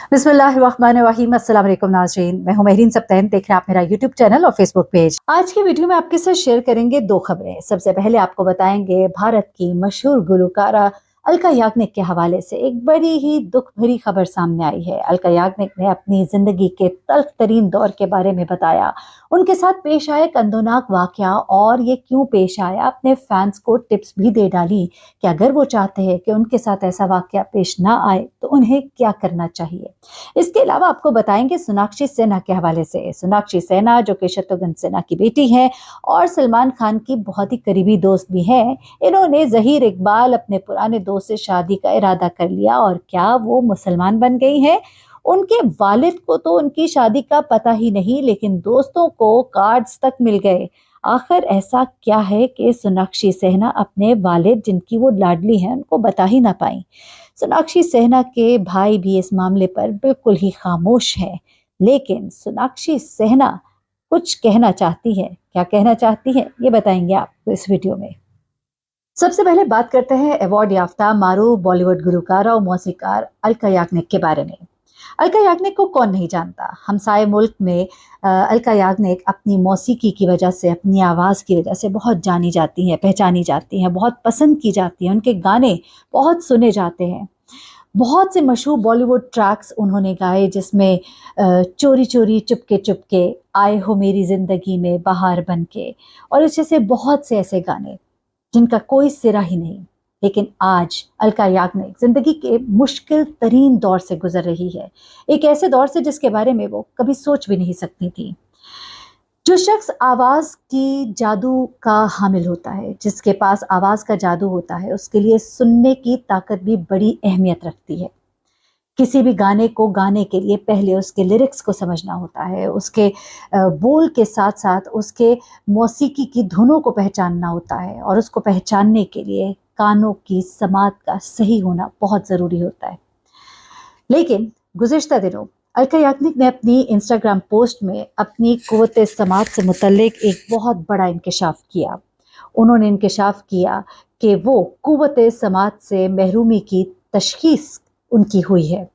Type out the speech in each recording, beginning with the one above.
बिस्मिल्लाहिर्रहमानिर्रहीम। अस्सलाम वालेकुम नाज़रीन, मैं हूं महरीन सब्तैन। देख रहे हैं आप मेरा यूट्यूब चैनल और फेसबुक पेज। आज की वीडियो में आपके साथ शेयर करेंगे दो खबरें। सबसे पहले आपको बताएंगे भारत की मशहूर गुलकारा अलका याग्निक के हवाले से एक बड़ी ही दुख भरी खबर सामने आई है। अलका याग्निक ने अपनी जिंदगी के तल्ख तरीन दौर के बारे में बताया, उनके साथ पेश आए कंदोनाक वाकया और ये क्यों पेश आया। अपने फैंस को टिप्स भी दे डाली कि अगर वो चाहते हैं कि उनके साथ ऐसा वाकया पेश ना आए तो उन्हें क्या करना चाहिए। इसके अलावा आपको बताएंगे सोनाक्षी सिन्हा के हवाले से। सोनाक्षी सिन्हा जो कि शत्रुघ्न सिन्हा की बेटी है और सलमान खान की बहुत ही करीबी दोस्त भी है, इन्होंने जहीर इकबाल अपने पुराने दोस्त से शादी का इरादा कर लिया। और क्या वो मुसलमान बन गई हैं? उनके वालिद को तो उनकी शादी का पता ही नहीं, लेकिन दोस्तों को कार्ड्स तक मिल गए। आखिर ऐसा क्या है कि सोनाक्षी सिन्हा अपने वालिद जिनकी वो लाडली हैं उनको बता ही ना पाई। सोनाक्षी सिन्हा के भाई भी इस मामले पर बिल्कुल ही खामोश है, लेकिन सोनाक्षी सिन्हा कुछ कहना चाहती है। क्या कहना चाहती है ये बताएंगे आपको इस वीडियो में। सबसे पहले बात करते हैं अवार्ड याफ्ता मारूफ बॉलीवुड गुलकारा और मौसीकार अलका याग्निक के बारे में। अलका याग्निक को कौन नहीं जानता। हमसाए मुल्क में अलका याग्निक अपनी मौसीकी की वजह से, अपनी आवाज़ की वजह से बहुत जानी जाती हैं, पहचानी जाती हैं, बहुत पसंद की जाती हैं। उनके गाने बहुत सुने जाते हैं। बहुत से मशहूर बॉलीवुड ट्रैक्स उन्होंने गाए, जिसमें चोरी चोरी चुपके चुपके, आए हो मेरी जिंदगी में बहार बनके, और इस जैसे बहुत से ऐसे गाने जिनका कोई सिरा ही नहीं। लेकिन आज अलका याग्निक जिंदगी के मुश्किल तरीन दौर से गुजर रही है, एक ऐसे दौर से जिसके बारे में वो कभी सोच भी नहीं सकती थी। जो शख्स आवाज की जादू का हामिल होता है, जिसके पास आवाज का जादू होता है, उसके लिए सुनने की ताकत भी बड़ी अहमियत रखती है। किसी भी गाने को गाने के लिए पहले उसके लिरिक्स को समझना होता है, उसके बोल के साथ साथ उसके मौसीकी की धुनों को पहचानना होता है, और उसको पहचानने के लिए कानों की समात का सही होना बहुत ज़रूरी होता है। लेकिन गुज़िश्ता दिनों अलका याग्निक ने अपनी इंस्टाग्राम पोस्ट में अपनी कुव्वत समात से मुतल्लिक एक बहुत बड़ा इंकशाफ किया। उन्होंने इंकशाफ किया कि वो कुव्वत समात से महरूमी की तशखीस उनकी हुई है।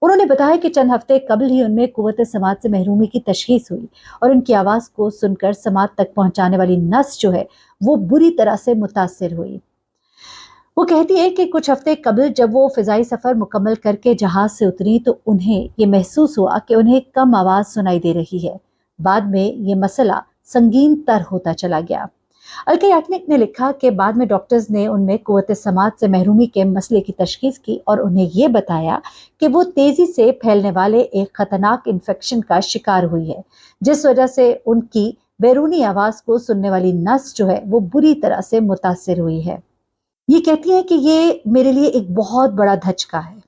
उन्होंने बताया कि चंद हफ्ते कबल ही उनमें कुव्वत समात से महरूमी की तशखीस हुई, और उनकी आवाज़ को सुनकर समात तक पहुंचाने वाली नस जो है वो बुरी तरह से मुतासिर हुई। वो कहती है कि कुछ हफ्ते कबल जब वो फिजाई सफर मुकम्मल करके जहाज से उतरी तो उन्हें ये महसूस हुआ कि उन्हें कम आवाज सुनाई दे रही है। बाद में ये मसला संगीन तर होता चला गया। अलका याग्निक ने लिखा कि बाद में डॉक्टर्स ने उनमें कुव्वत समात से महरूमी के मसले की तशखीस की और उन्हें ये बताया कि वो तेजी से फैलने वाले एक खतरनाक इन्फेक्शन का शिकार हुई है, जिस वजह से उनकी बैरूनी आवाज को सुनने वाली नस जो है वो बुरी तरह से मुतासिर हुई है। ये कहती है कि ये मेरे लिए एक बहुत बड़ा धचका है।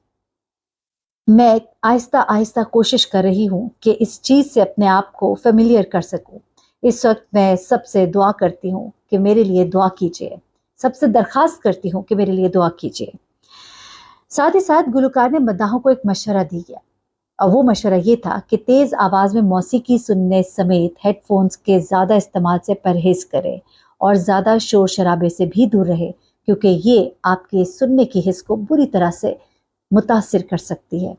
मैं आहिस्ता आहिस्ता कोशिश कर रही हूँ कि इस चीज से अपने आप को फेमिलियर कर सकूं। इस वक्त मैं सबसे दुआ करती हूँ कि मेरे लिए दुआ कीजिए, सबसे दरखास्त करती हूँ कि मेरे लिए दुआ कीजिए। साथ ही साथ गुलकार ने मद्दाहों को एक मशवरा दी गया, और वो मशवरा ये था कि तेज आवाज में मौसीकी सुनने समेत हेडफोन्स के ज्यादा इस्तेमाल से परहेज करें, और ज्यादा शोर शराबे से भी दूर रहे, क्योंकि ये आपके सुनने की हिस्स को बुरी तरह से मुतासिर कर सकती है।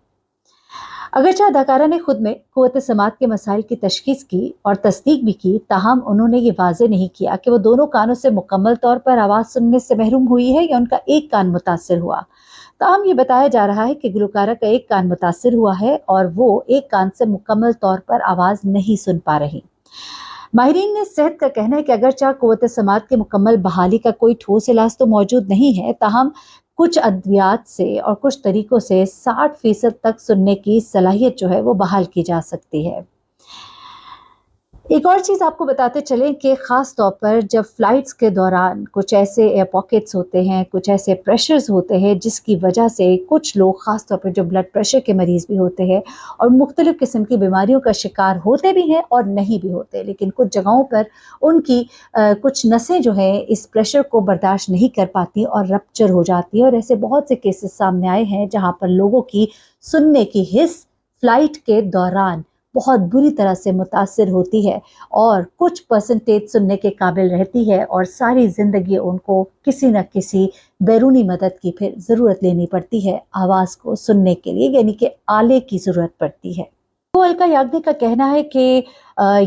अगरचे अदाकारा ने खुद में कुव्वत समात के मसाइल की तशखीस की और तस्दीक भी की, ताहम उन्होंने ये वाजे नहीं किया कि वो दोनों कानों से मुकम्मल तौर पर आवाज सुनने से महरूम हुई है या उनका एक कान मुतासिर हुआ। ताहम ये बताया जा रहा है कि गुलकारा का एक कान मुतासिर हुआ है और वो एक कान से मुकम्मल तौर पर आवाज नहीं सुन पा रही। माहिरीन ने सेहत का कहना है कि अगरचे कुव्वत समात की मुकम्मल बहाली का कोई ठोस इलाज तो मौजूद नहीं है, ताहम कुछ अद्वियात से और कुछ तरीकों से 60% तक सुनने की सलाहियत जो है वो बहाल की जा सकती है। एक और चीज़ आपको बताते चलें कि ख़ास तौर पर जब फ्लाइट्स के दौरान कुछ ऐसे एयर पॉकेट्स होते हैं, कुछ ऐसे प्रेशर्स होते हैं जिसकी वजह से कुछ लोग, ख़ास तौर पर जो ब्लड प्रेशर के मरीज़ भी होते हैं और मुख्तलिफ़ किस्म की बीमारियों का शिकार होते भी हैं और नहीं भी होते, लेकिन कुछ जगहों पर उनकी कुछ नसें जो हैं इस प्रेशर को बर्दाश्त नहीं कर पाती और रप्चर हो जाती है। और ऐसे बहुत से केसेस सामने आए हैं जहाँ पर लोगों की सुनने की हिस्स फ्लाइट के दौरान बहुत बुरी तरह से मुतासिर होती है और कुछ परसेंटेज सुनने के काबिल रहती है और सारी ज़िंदगी उनको किसी न किसी बैरूनी मदद की फिर ज़रूरत लेनी पड़ती है आवाज़ को सुनने के लिए, यानी कि आले की ज़रूरत पड़ती है। तो अलका याग्निक का कहना है कि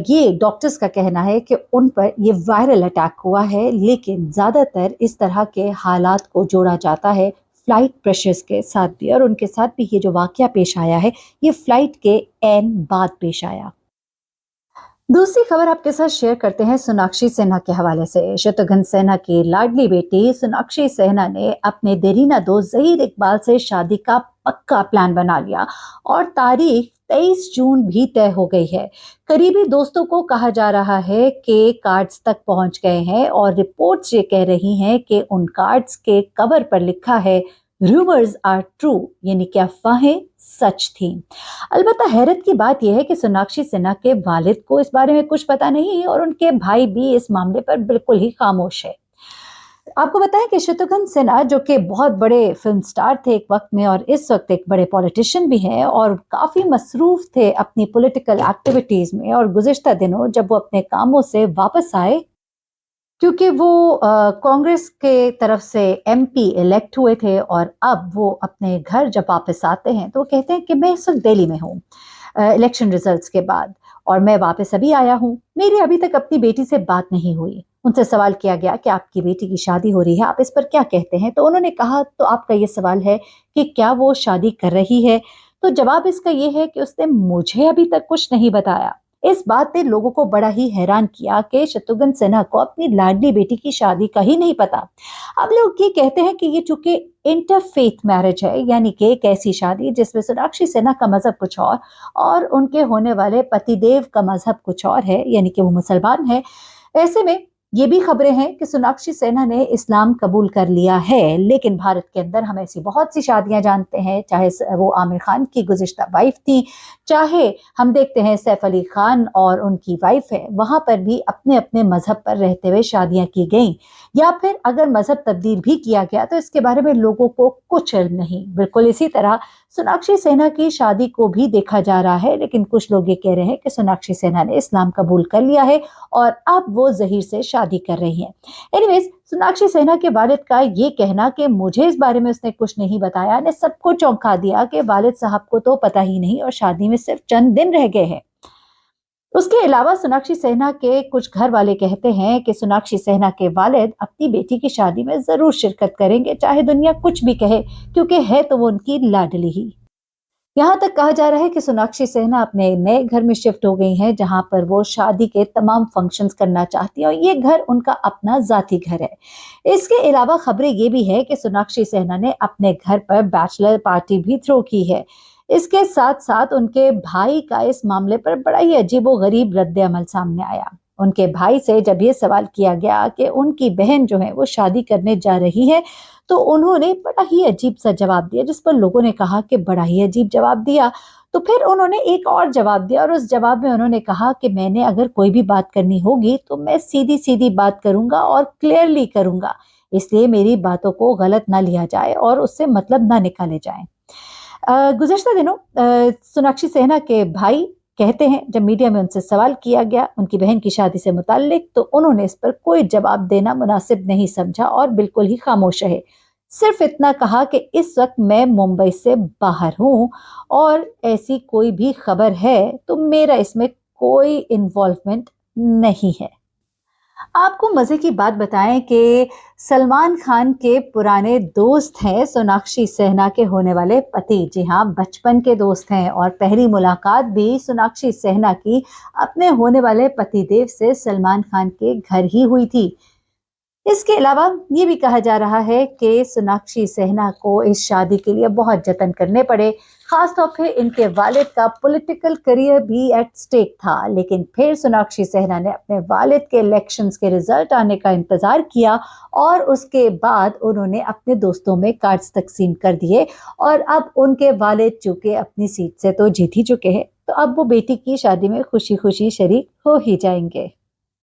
ये डॉक्टर्स का कहना है कि उन पर ये वायरल अटैक हुआ है, लेकिन ज़्यादातर इस तरह के हालात को जोड़ा जाता है फ्लाइट प्रेशर्स के साथ भी, और उनके साथ भी ये जो वाक़या पेश आया है, ये फ्लाइट के ऐन बाद पेश आया। दूसरी खबर आपके साथ शेयर करते हैं सोनाक्षी सिन्हा के हवाले से। शत्रुघ्न सिन्हा की लाडली बेटी सोनाक्षी सिन्हा ने अपने देरीना दोस्त जहीर इकबाल से शादी का पक्का प्लान बना लिया और तारीख 23 जून भी तय हो गई है। करीबी दोस्तों को कहा जा रहा है कि कार्ड्स तक पहुंच गए हैं और रिपोर्ट्स ये कह रही हैं कि उन कार्ड्स के कवर पर लिखा है रूमर्स आर ट्रू, यानी कि अफवाहें सच थी। अलबत्ता हैरत की बात यह है कि सोनाक्षी सिन्हा के वालिद को इस बारे में कुछ पता नहीं और उनके भाई भी इस मामले पर बिल्कुल ही खामोश है। आपको बताएं कि शत्रुघ्न सिन्हा जो कि बहुत बड़े फिल्म स्टार थे एक वक्त में और इस वक्त एक बड़े पॉलिटिशियन भी हैं और काफी मसरूफ थे अपनी पॉलिटिकल एक्टिविटीज में, और गुज़िश्ता दिनों जब वो अपने कामों से वापस आए, क्योंकि वो कांग्रेस के तरफ से एमपी इलेक्ट हुए थे और अब वो अपने घर जब वापस आते हैं तो वो कहते हैं कि मैं इस वक्त दिल्ली में हूँ इलेक्शन रिजल्ट्स के बाद, और मैं वापस अभी आया हूँ, मेरी अभी तक अपनी बेटी से बात नहीं हुई। उनसे सवाल किया गया कि आपकी बेटी की शादी हो रही है, आप इस पर क्या कहते हैं? तो उन्होंने कहा, तो आपका ये सवाल है कि क्या वो शादी कर रही है? तो जवाब इसका ये है कि उसने मुझे अभी तक कुछ नहीं बताया। इस बात ने लोगों को बड़ा ही हैरान किया कि शत्रुघ्न सिन्हा को अपनी लाडली बेटी की शादी का ही नहीं पता। अब लोग ये कहते हैं कि ये चूंकि इंटरफेथ मैरिज है, यानी कि एक ऐसी शादी जिसमें सोनाक्षी सिन्हा का मजहब कुछ और उनके होने वाले पतिदेव का मजहब कुछ और है, यानी कि वो मुसलमान है। ऐसे में ये भी खबरें हैं कि सोनाक्षी सिन्हा ने इस्लाम कबूल कर लिया है, लेकिन भारत के अंदर हम ऐसी बहुत सी शादियां जानते हैं, चाहे वो आमिर खान की गुज़िश्ता वाइफ थी, चाहे हम देखते हैं सैफ अली खान और उनकी वाइफ है, वहां पर भी अपने अपने मजहब पर रहते हुए शादियां की गई, या फिर अगर मजहब तब्दील भी किया गया तो इसके बारे में लोगों को कुछ इल्म नहीं। बिल्कुल इसी तरह सोनाक्षी सिन्हा की शादी को भी देखा जा रहा है, लेकिन कुछ लोग ये कह रहे हैं कि सोनाक्षी सिन्हा ने इस्लाम कबूल कर लिया है और अब वो जहीर से शादी कर रही हैं। एनीवेज, सोनाक्षी सिन्हा के वालिद का ये कहना कि मुझे इस बारे में उसने कुछ नहीं बताया ने सबको चौंका दिया कि वालिद साहब को तो पता ही नहीं और शादी में सिर्फ चंद दिन रह गए हैं। उसके अलावा सोनाक्षी सिन्हा के कुछ घर वाले कहते हैं कि सोनाक्षी सिन्हा के वालिद अपनी बेटी की शादी में जरूर शिरकत करेंगे, चाहे दुनिया कुछ भी कहे, क्योंकि है तो वो उनकी लाडली ही। यहाँ तक कहा जा रहा है कि सोनाक्षी सिन्हा अपने नए घर में शिफ्ट हो गई हैं, जहां पर वो शादी के तमाम फंक्शंस करना चाहती हैं और ये घर उनका अपना जाती घर है। इसके अलावा खबरें ये भी है कि सोनाक्षी सिन्हा ने अपने घर पर बैचलर पार्टी भी थ्रो की है। इसके साथ साथ उनके भाई का इस मामले पर बड़ा ही अजीबोगरीब रद्द अमल सामने आया। उनके भाई से जब ये सवाल किया गया कि उनकी बहन जो है वो शादी करने जा रही है, तो उन्होंने बड़ा ही अजीब सा जवाब दिया, जिस पर लोगों ने कहा कि बड़ा ही अजीब जवाब दिया। तो फिर उन्होंने एक और जवाब दिया और उस जवाब में उन्होंने कहा कि मैंने अगर कोई भी बात करनी होगी तो मैं सीधी सीधी बात करूंगा और क्लियरली करूंगा, इसलिए मेरी बातों को गलत ना लिया जाए और उससे मतलब ना निकाले जाए। गुज़िश्ता दिनों सोनाक्षी सिन्हा के भाई कहते हैं, जब मीडिया में उनसे सवाल किया गया उनकी बहन की शादी से मुताल्लिक, तो उन्होंने इस पर कोई जवाब देना मुनासिब नहीं समझा और बिल्कुल ही खामोश रहे। सिर्फ इतना कहा कि इस वक्त मैं मुंबई से बाहर हूं और ऐसी कोई भी खबर है तो मेरा इसमें कोई इन्वॉल्वमेंट नहीं है। आपको मजे की बात बताएं कि सलमान खान के पुराने दोस्त हैं सोनाक्षी सिन्हा के होने वाले पति। जी हाँ, बचपन के दोस्त हैं और पहली मुलाकात भी सोनाक्षी सिन्हा की अपने होने वाले पतिदेव से सलमान खान के घर ही हुई थी। इसके अलावा ये भी कहा जा रहा है कि सोनाक्षी सिन्हा को इस शादी के लिए बहुत जतन करने पड़े, खासतौर पे इनके वालिद का पॉलिटिकल करियर भी एट स्टेक था, लेकिन फिर सोनाक्षी सिन्हा ने अपने वालिद के इलेक्शंस के रिजल्ट आने का इंतजार किया और उसके बाद उन्होंने अपने दोस्तों में कार्ड्स तकसीम कर दिए और अब उनके वालिद चूंकि अपनी सीट से तो जीत ही चुके हैं, तो अब वो बेटी की शादी में खुशी खुशी शरीक हो ही जाएंगे।